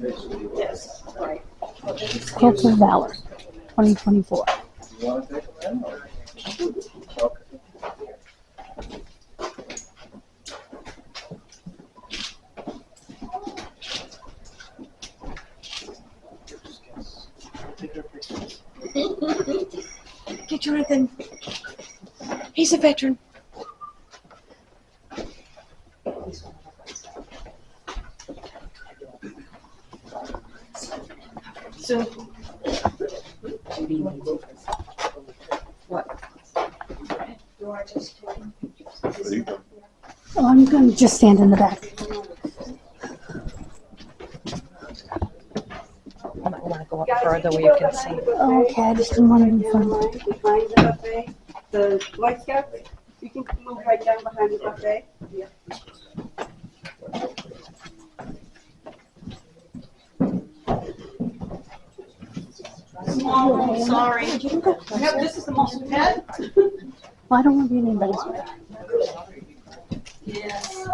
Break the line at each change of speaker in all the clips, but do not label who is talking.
Yes, right.
Quilt of Valor, 2024.
You want to take them in? Or? Okay.
Get Jonathan. He's a veteran. So, what? Do I just take pictures?
Oh, I'm going to just stand in the back.
I might want to go up further where you can see.
Okay, I just didn't want to be funny.
Behind the buffet, the Boy Scouts, you can move right down behind the buffet. Yeah.
Small, sorry.
Yep, this is the most we've had.
Well, I don't want to be in anybody's way.
Yes.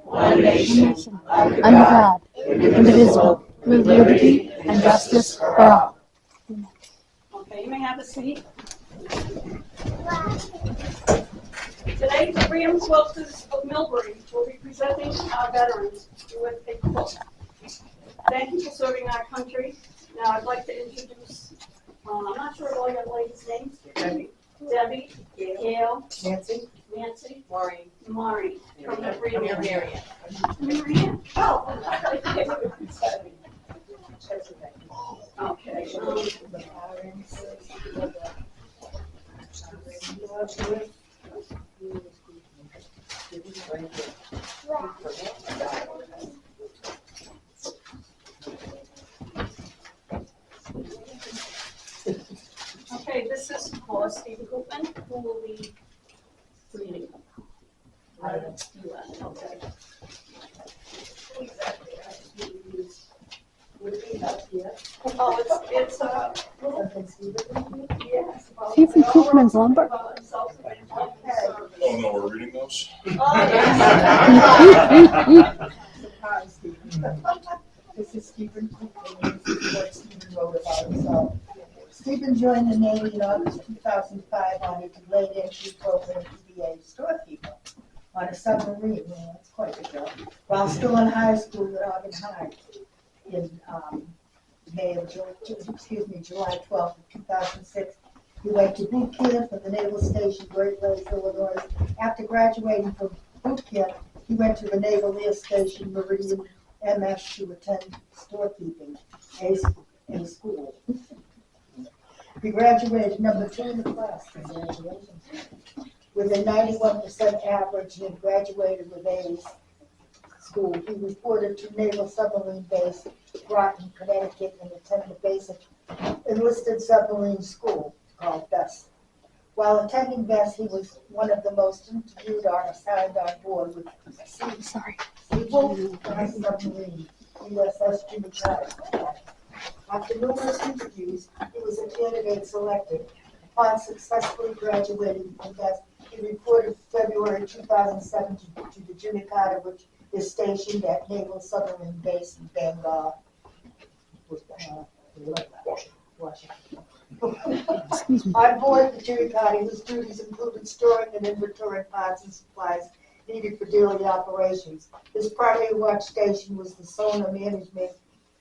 One nation, under God, indivisible, with liberty and justice for all.
Okay, you may have a seat. Today, the Freedom Quilters of Millbury will be presenting our veterans with a quilt. Thank you for serving our country. Now, I'd like to introduce, I'm not sure of all your ladies' names. Debbie, Gail, Nancy, Maureen, from the Freedom area. Marianne. Oh. Okay. Okay, this is for Stephen Koopman, who will be reading. Okay. Oh, it's yes.
See from Coopman's Lumber.
Oh no, we're reading those?
Oh, yes.
This is Stephen Koopman. This is what Stephen wrote about himself. Stephen joined the Navy in August 2005 on a delayed entry program to be a storekeeper on a submarine. Well, that's quite a job. While still in high school at Ogden High in July 12th of 2006, he went to boot camp at the Naval Station, Great Lakes, Illinois. After graduating from boot camp, he went to the Naval Air Station, Meridian, MS, to attend storekeeping, a school. He graduated number 2 in the class, congratulations, with a 91% average and graduated with A's school. He reported to Naval Submarine Base, Groton, Connecticut, and attended a basic enlisted submarine school called BESS. While attending BESS, he was one of the most interviewed or assigned on board with Seabold submarine, USS Jimmy Carter. After numerous interviews, he was a candidate selected. Upon successfully graduating from BESS, he reported February 2007 to the Jimmy Carter, which is stationed at Naval Submarine Base in Bangor, Washington. On board the Jimmy Carter, his duties included storing and inventorying parts and supplies needed for daily operations. His primary watch station was the sonar management,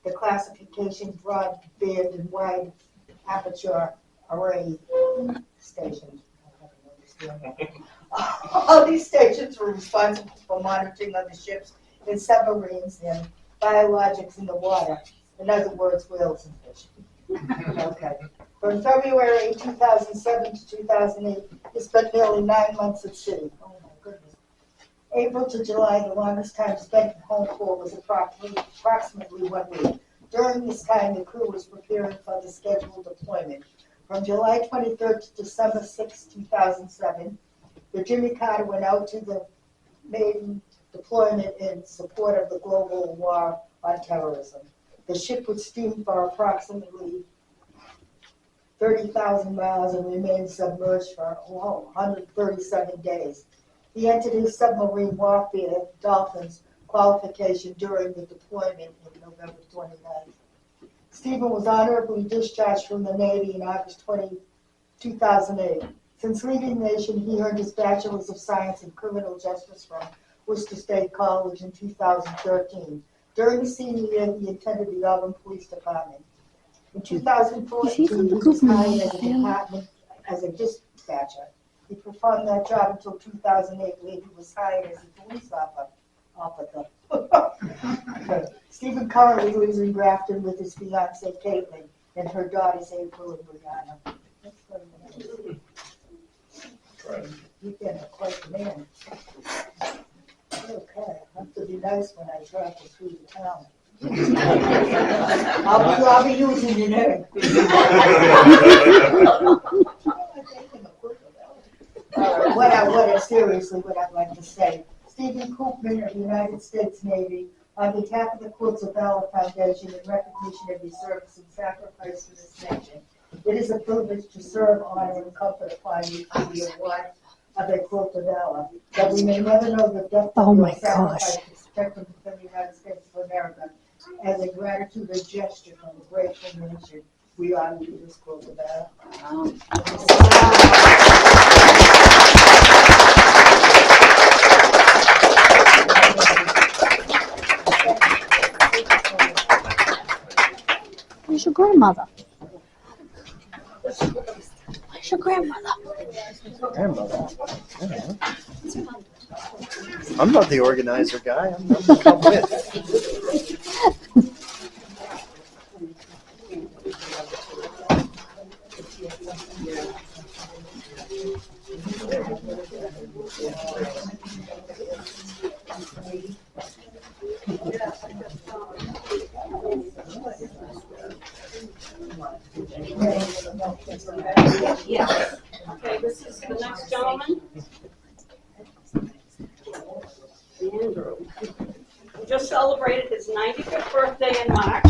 the classification broadband and wide aperture array station. All these stations were responsible for monitoring other ships and submarines and biologics in the water. In other words, whales and fish. Okay. From February 2007 to 2008, he spent nearly 9 months at sea. Oh my goodness. April to July, the longest time spent at home for was approximately 1 week. During this time, the crew was preparing for the scheduled deployment. From July 23rd to December 6, 2007, the Jimmy Carter went out to the maiden deployment in support of the global war on terrorism. The ship would steam for approximately 30,000 miles and remained submerged for 137 days. He entered his submarine warfare Dolphins qualification during the deployment in November 29th. Stephen was honorably discharged from the Navy in August 2008. Since leaving the nation, he earned his Bachelor's of Science in Criminal Justice from Worcester State College in 2013. During the senior year, he attended the Auburn Police Department. In 2014, he was hired as a dispatcher. He performed that job until 2008, when he was hired as a police officer. Stephen currently lives in Grafton with his fiancee Caitlin and her daughters April and Brianna. That's very nice. You've been quite the man. Okay, I have to be nice when I travel through the town. I'll be using your name. Seriously, what I'd like to say. Stephen Koopman of the United States Navy, on behalf of the Quilt of Valor Foundation, in recognition of your service and sacrifice for this nation, it is a privilege to serve, honor, and comfort upon you through the award of a Quilt of Valor, that we may never know the depth of your sacrifice to protect and defend the United States of America. As a gratitude and gesture from a grateful nation, we honor you this Quilt of Valor.
Where's your grandmother? Where's your grandmother?
Grandmother? I don't know. I'm not the organizer guy. I'm with.
Yes. Okay, this is the next gentleman. Andrew. He just celebrated his 95th birthday in March.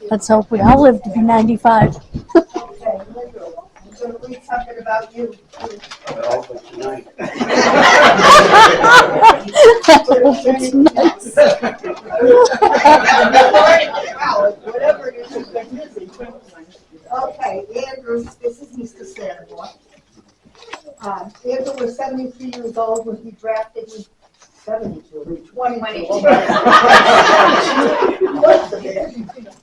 Let's hope we all live to be 95.
Okay, Andrew, I'm going to read something about you.
It's nice.
Whatever it is, you've been busy. Okay, Andrew, this is Mr. Sanborn. Andrew was 73 years old when he drafted his 22.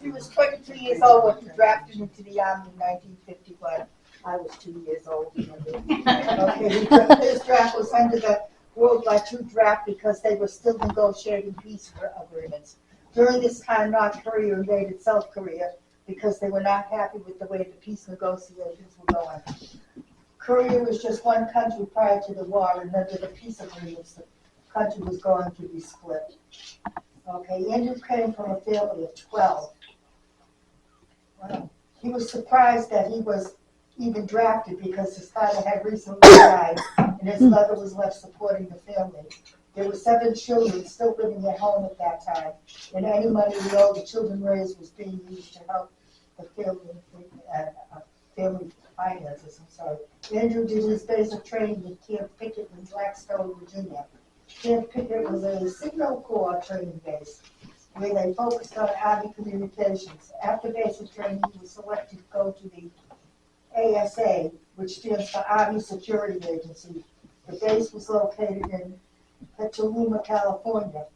He was 22 years old when he drafted into the Army in 1951. I was 2 years old. Okay, his draft was under the World War II draft because they were still negotiating peace agreements. During this time, North Korea invaded South Korea because they were not happy with the way the peace negotiations were going. Korea was just one country prior to the war, and under the peace agreements, the country was going to be split. Okay, Andrew came from a family of 12. Wow. He was surprised that he was even drafted because his father had recently died and his mother was left supporting the family. There were 7 children still living at home at that time, and any money all the children raised was being used to help the family finances. Andrew did his basic training at Camp Pickett in Blackstone, Virginia. Camp Pickett was a Signal Corps training base where they focused on Army communications. After basic training, he was selected to go to the ASA, which stands for Army Security Agency. The base was located in Petaluma, California.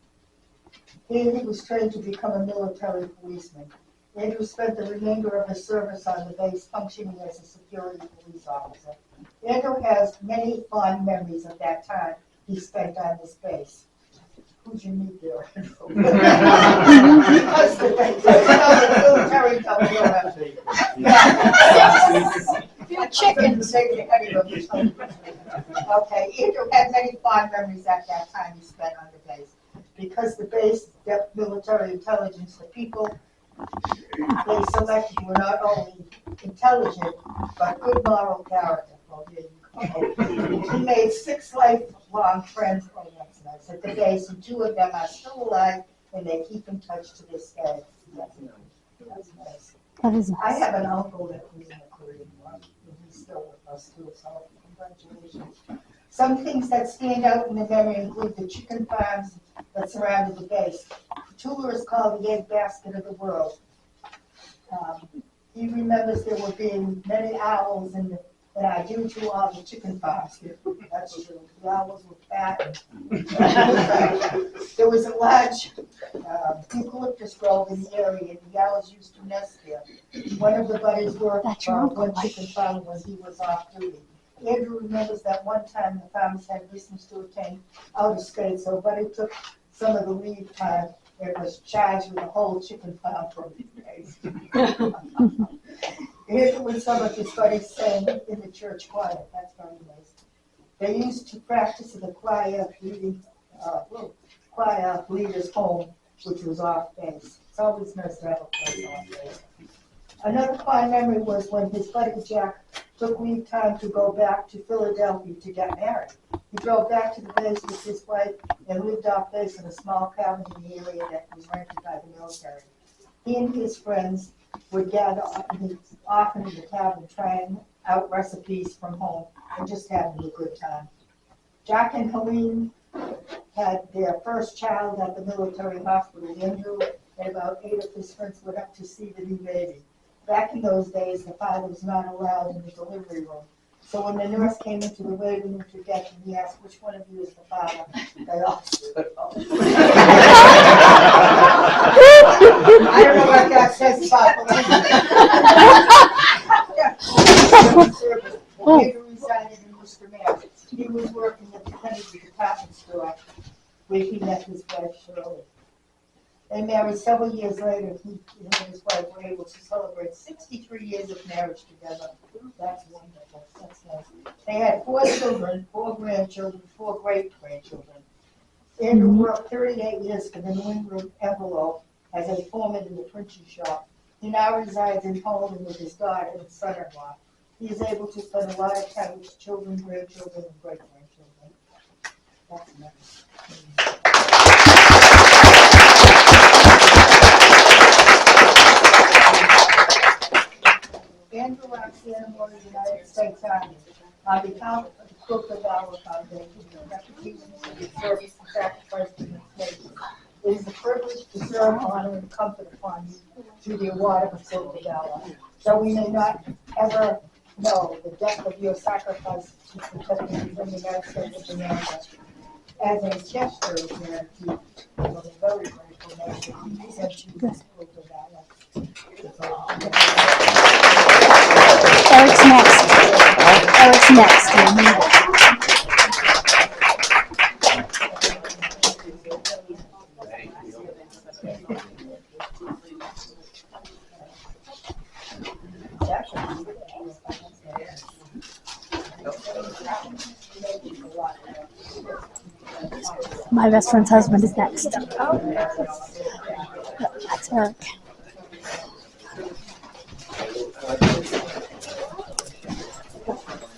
Here he was trained to become a military policeman. Andrew spent the remainder of his service on the base functioning as a security police officer. Andrew has many fond memories of that time he spent on this base. Who'd you meet there?
Chickens.
Okay, Andrew had many fond memories at that time he spent on the base. Because the base depth military intelligence, the people They selected were not only intelligent, but good moral character. Well, here you go. He made 6 lifelong friends, oh, that's nice, at the base, and 2 of them are still alive, and they keep in touch to this day. That's nice.
That is
I
nice.
have an uncle that was in the Korean War, and he's still with us too, so congratulations. Some things that stand out in the memory include the chicken farms that surrounded the base. Tula is called the egg basket of the world. He remembers there were being many owls in our due to all the chicken farms. That's true. The owls were fat. There was a large eucalyptus grove in the area, and the owls used to nest there. One of the buddies worked
That's your
for
uncle,
one
right?
chicken farm when he was off duty. Andrew remembers that one time the farmers had business to attend out of state, so Buddy took some of the leave time and was charged with a whole chicken farm for a few days. Here's what some of his buddies sang in the church choir. That's very nice. They used to practice in the choir leader's home, which was off base. It's always nice to have a place off base. Another fond memory was when his buddy Jack took leave time to go back to Philadelphia to get married. He drove back to the base with his wife and lived off base in a small cabin in the area that was rented by the military. He and his friends would gather often in the cabin, trying out recipes from home and just having a good time. Jack and Helene had their first child at the military hospital. Andrew and about 8 of his friends went up to see the new baby. Back in those days, the father was not allowed in the delivery room. So when the nurse came into the waiting room to get him, he asked, "Which one of you is the father?" They all stood up. I don't know what that says about the Andrew resided in Worcester, Mass. He was working at the Kennedy department store where he met his wife, Shirley. They married several years later. He and his wife were able to celebrate 63 years of marriage together. That's wonderful. That's nice. They had 4 children, 4 grandchildren, 4 great-grandchildren. Andrew worked 38 years for the New England Envelope as a foreman in the printing shop. He now resides in Poland with his daughter and son-in-law. He is able to spend a lot of time with his children, grandchildren, and great-grandchildren. That's nice. Andrew Roxanne of the United States Army, on behalf of the Quilt of Valor Foundation, reputation for the service and sacrifice to the nation. It is a privilege to serve, honor, and comfort upon you through the award of the Quilt of Valor. Though we may not ever know the depth of your sacrifice to protect the United States of America, as a gesture of gratitude, we're very grateful that you present you this Quilt of Valor.
Eric's next. Eric's next. My best friend's husband is next. That's Eric.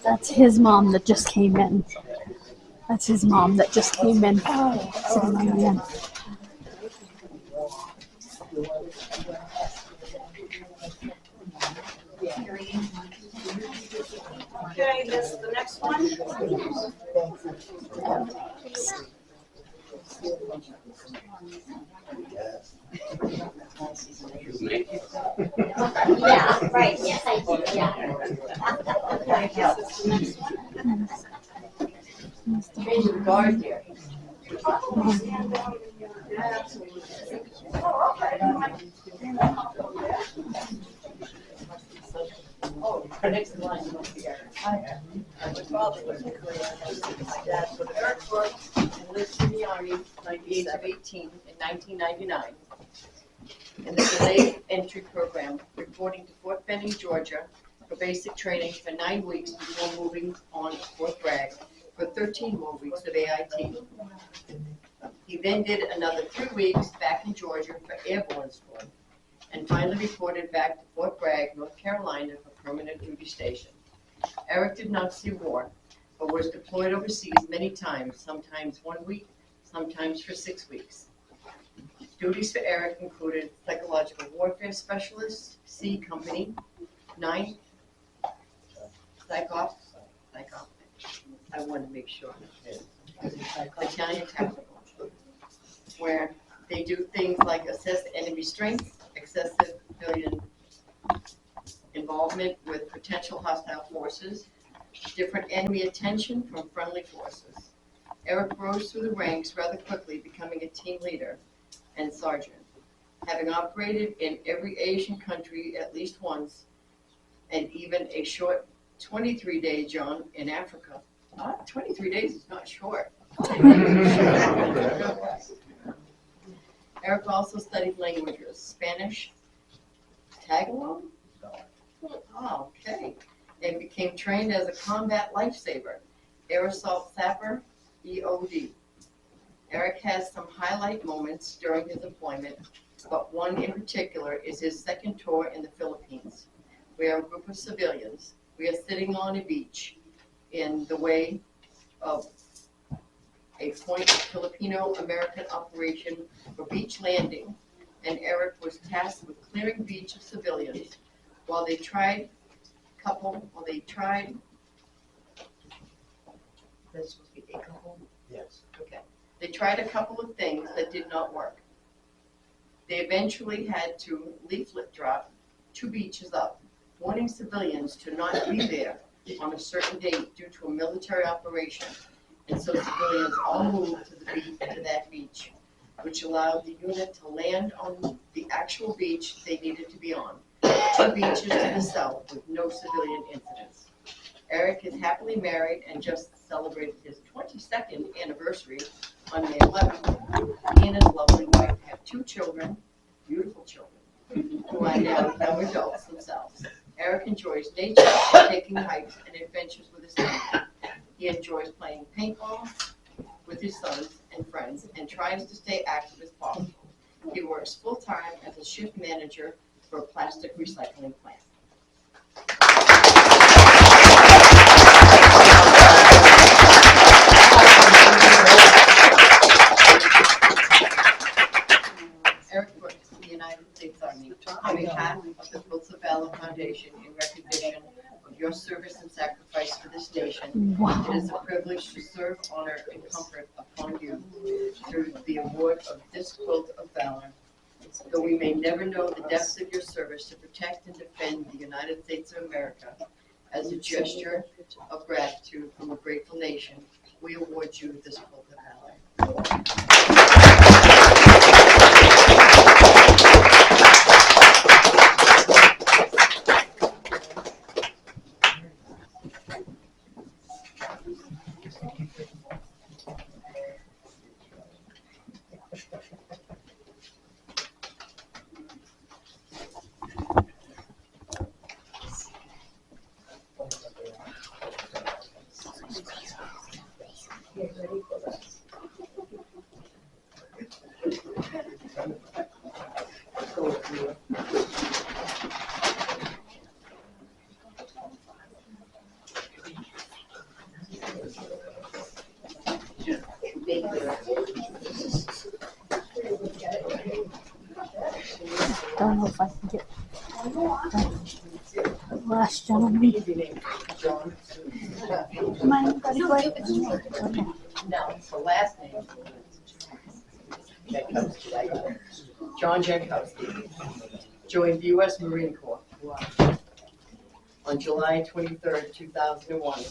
That's his mom that just came in. That's his mom that just came in. Sitting on the end.
Okay, this the next one.
Yeah, right, yes, I do, yeah.
Next line. My father was in Korea. My dad was a Air Force and lived in the Army by the age of 18 in 1999. In the delayed entry program, reporting to Fort Benning, Georgia, for basic training for 9 weeks before moving on to Fort Bragg for 13 more weeks of AIT. He then did another 3 weeks back in Georgia for airborne school, and finally reported back to Fort Bragg, North Carolina for permanent duty station. Eric did not see war, but was deployed overseas many times, sometimes 1 week, sometimes for 6 weeks. Duties for Eric included psychological warfare specialist, C Company, 9th, psych-op, I want to make sure. Battalion Tactical, where they do things like assess enemy strength, excessive civilian involvement with potential hostile forces, different enemy attention from friendly forces. Eric rose through the ranks rather quickly, becoming a team leader and sergeant. Having operated in every Asian country at least once, and even a short 23-day jaunt in Africa. 23 days is not short. Eric also studied languages, Spanish, Tagalog? Oh, okay. And became trained as a combat lifesaver, air assault sapper, EOD. Eric has some highlight moments during his employment, but one in particular is his second tour in the Philippines. We are a group of civilians. We are sitting on a beach in the way of a point Filipino-American operation for beach landing, and Eric was tasked with clearing the beach of civilians while they tried, that's supposed to be a couple?
Yes.
Okay. They tried a couple of things that did not work. They eventually had to leaflet drop 2 beaches up, warning civilians to not be there on a certain date due to a military operation. And so civilians all moved to that beach, which allowed the unit to land on the actual beach they needed to be on, 2 beaches to the south with no civilian incidents. Eric is happily married and just celebrated his 22nd anniversary on May 11th. He and his lovely wife have 2 children, beautiful children, who are now young adults themselves. Eric enjoys nature, taking hikes and adventures with his family. He enjoys playing paintball with his sons and friends and tries to stay active as possible. He works full-time as a shift manager for a plastic recycling plant. Eric works for the United States Army on behalf of the Quilt of Valor Foundation in recognition of your service and sacrifice for this nation.
Wow.
It is a privilege to serve, honor, and comfort upon you through the award of this Quilt of Valor. Though we may never know the depths of your service to protect and defend the United States of America, as a gesture of gratitude from a grateful nation, we award you this Quilt of Valor.
Don't know if I can get the last gentleman.
John.
Mine, buddy, wait. Okay.
Now, the last name. John Jankowski joined the U.S. Marine Corps on July 23rd, 2001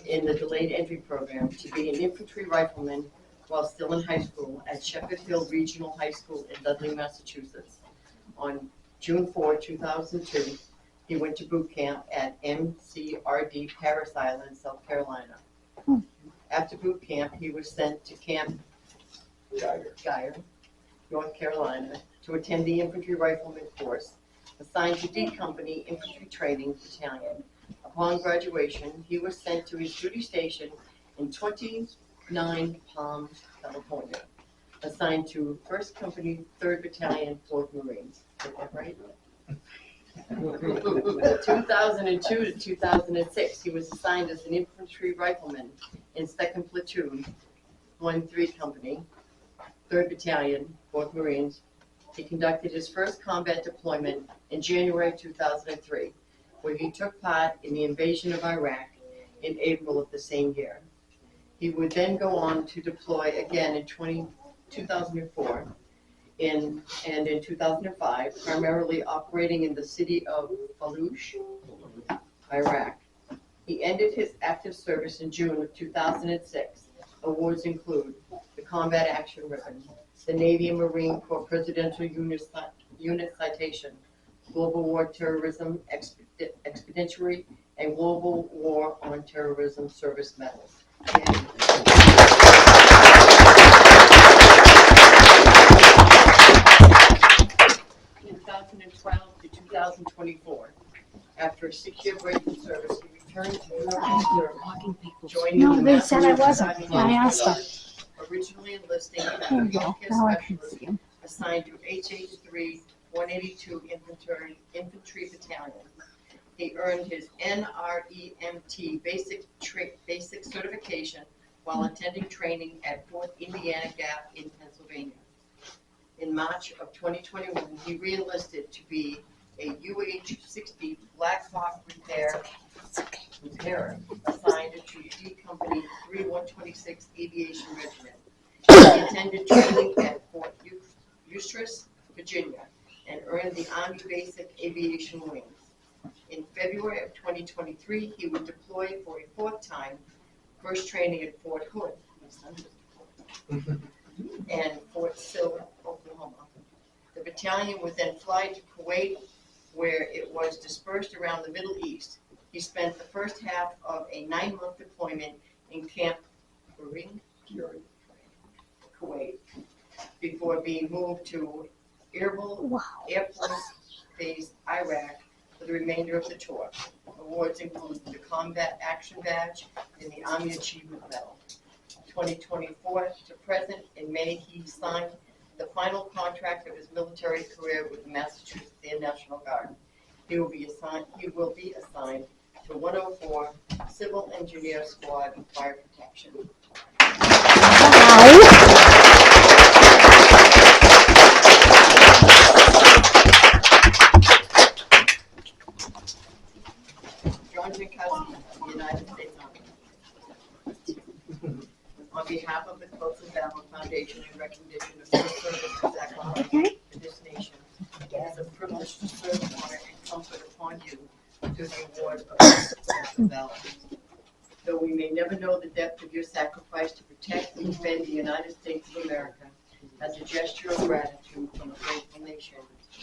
in the delayed entry program to be an infantry rifleman while still in high school at Shepherd Hill Regional High School in Dudley, Massachusetts. On June 4, 2002, he went to boot camp at MCRD Parris Island, South Carolina. After boot camp, he was sent to Camp Geyer, North Carolina, to attend the infantry rifleman course, assigned to D Company Infantry Training Battalion. Upon graduation, he was sent to his duty station in 29 Palms, California, assigned to 1st Company, 3rd Battalion, 4th Marines. Is that right? 2002 to 2006, he was assigned as an infantry rifleman in 2nd Platoon, 1-3 Company, 3rd Battalion, 4th Marines. He conducted his first combat deployment in January 2003, where he took part in the invasion of Iraq in April of the same year. He would then go on to deploy again in 2004 and in 2005, primarily operating in the city of Fallujah, Iraq. He ended his active service in June of 2006. Awards include the Combat Action Ribbon, the Navy and Marine Corps Presidential Unit Citation, Global War Terrorism Expeditionary, and Global War on Terrorism Service Medals. In 2012 to 2024, after a 6-year break in service, he returned to Europe, joining
No,
the
they said I wasn't.
Army
I asked them.
originally enlisting as
There
a
we go.
healthcare
Now I can
specialist
see him.
assigned to HH3 182 Infantry Battalion. He earned his NREMT basic certification while attending training at Fort Indiana Gap in Pennsylvania. In March of 2021, he re-enlisted to be a UH-60 Black Hawk repairer assigned to D Company 3126 Aviation Regiment. He attended training at Fort Eustis, Virginia, and earned the Army Basic Aviation Wings. In February of 2023, he would deploy for a 4th time, first training at Fort Hood, and Fort Sill, Oklahoma. The battalion would then fly to Kuwait, where it was dispersed around the Middle East. He spent the first half of a 9-month deployment in Camp Buring, Kuwait, before being moved to Erbil Air Force Base, Iraq, for the remainder of the tour. Awards include the Combat Action Badge and the Army Achievement Medal. 2024 to present, in May, he signed the final contract of his military career with the Massachusetts Air National Guard. He will be assigned to 104 Civil Engineer Squad Fire Protection. John Jankowski, of the United States Army. On behalf of the Quilt of Valor Foundation in recognition of your service and sacrifice to this nation, it is a privilege to serve, honor, and comfort upon you through the award of the Quilt of Valor. Though we may never know the depth of your sacrifice to protect and defend the United States of America, as a gesture of gratitude from a grateful nation,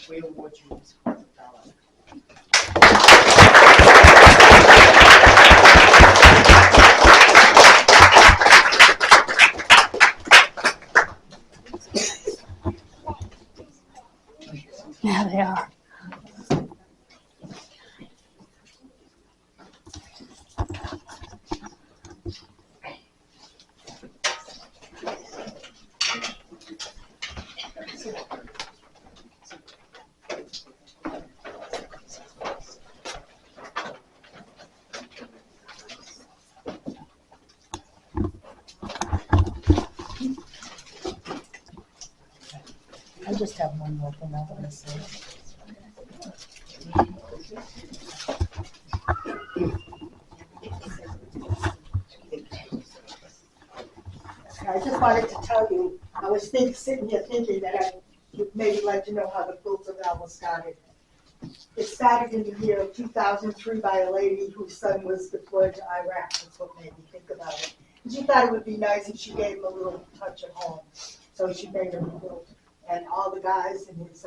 we award you this Quilt of Valor.
Yeah, they are.
I just have one more thing I want to say. I just wanted to tell you, I was sitting here thinking that I would maybe like to know how the Quilt of Valor started. It started in the year of 2003 by a lady whose son was deployed to Iraq. That's what made me think about it. And she thought it would be nice if she gave him a little touch at home. So she made him a quilt. And all the guys in his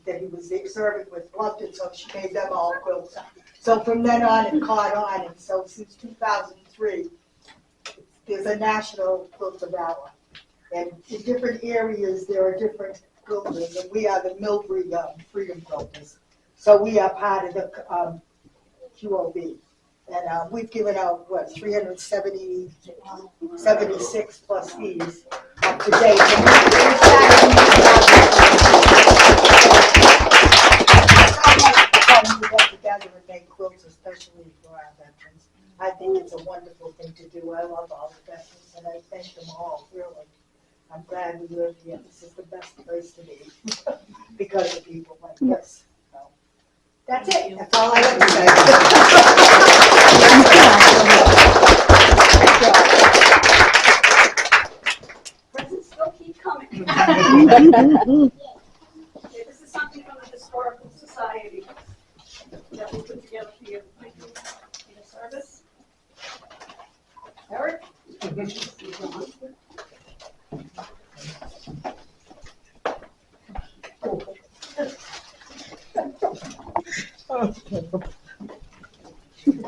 that he was serving with loved it, so she made them all quilts. So from then on, it caught on. And so since 2003, there's a national Quilt of Valor. And in different areas, there are different quilters, and we are the Millbury Freedom Quilters. So we are part of the QOB. And we've given out, 376 plus fees up to date. And we started in 2003. make quilts especially for our veterans. I think it's a wonderful thing to do. I love all the veterans and I thank them all, really. I'm glad we live here. This is the best place to be because of people like this. So, that's it. That's all I have to say.
Presents still keep coming. Okay, this is something from the Historical Society that we put together for you. Thank you for your service. Eric?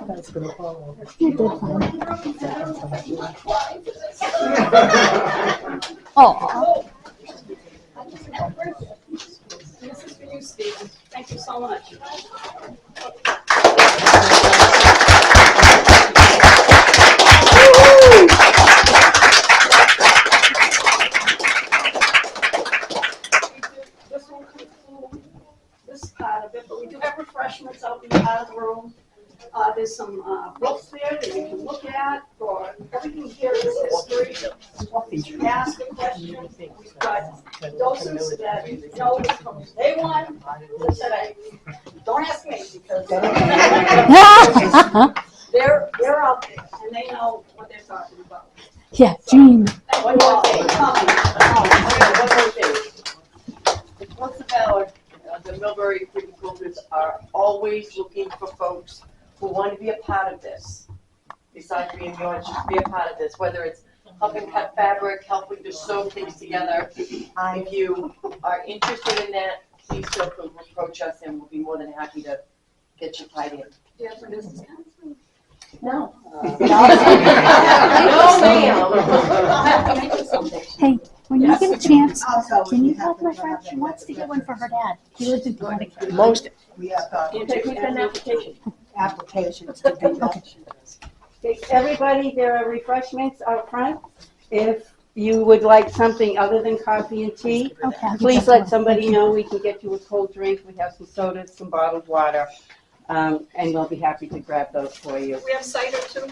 That's gonna follow.
You did fine. Oh,
This is for you, Stephen. Thank you so much. This will conclude this part of it, but we do have refreshments out in the part of the room. There's some books there that you can look at, or everything here is history. Ask a question. We've got docents that know it from day one. Today, don't ask me because they're out there and they know what they're talking about.
yeah, Jean.
One more thing. One more thing. The Quilt of Valor, the Millbury Freedom Quilters are always looking for folks who want to be a part of this. Besides being yours, just be a part of this, whether it's helping cut fabric, helping to sew things together. If you are interested in that, please feel free to approach us and we'll be more than happy to get you tied in.
Do you have some business counseling?
No.
No,
ma'am.
I'll have to make you something.
Hey, when you get a chance,
Also,
can you
have
help
to
my
have
friend?
that
She wants to get one
record.
for her dad. He lives in Connecticut.
Most
We have
You take me to an application.
applications to do that.
Okay, everybody, there are refreshments out front. If you would like something other than coffee and tea,
Okay, I'll get
please
that
let
one.
somebody know. We can get you a cold drink. We have some sodas, some bottled water, and we'll be happy to grab those for you.
We have cider too.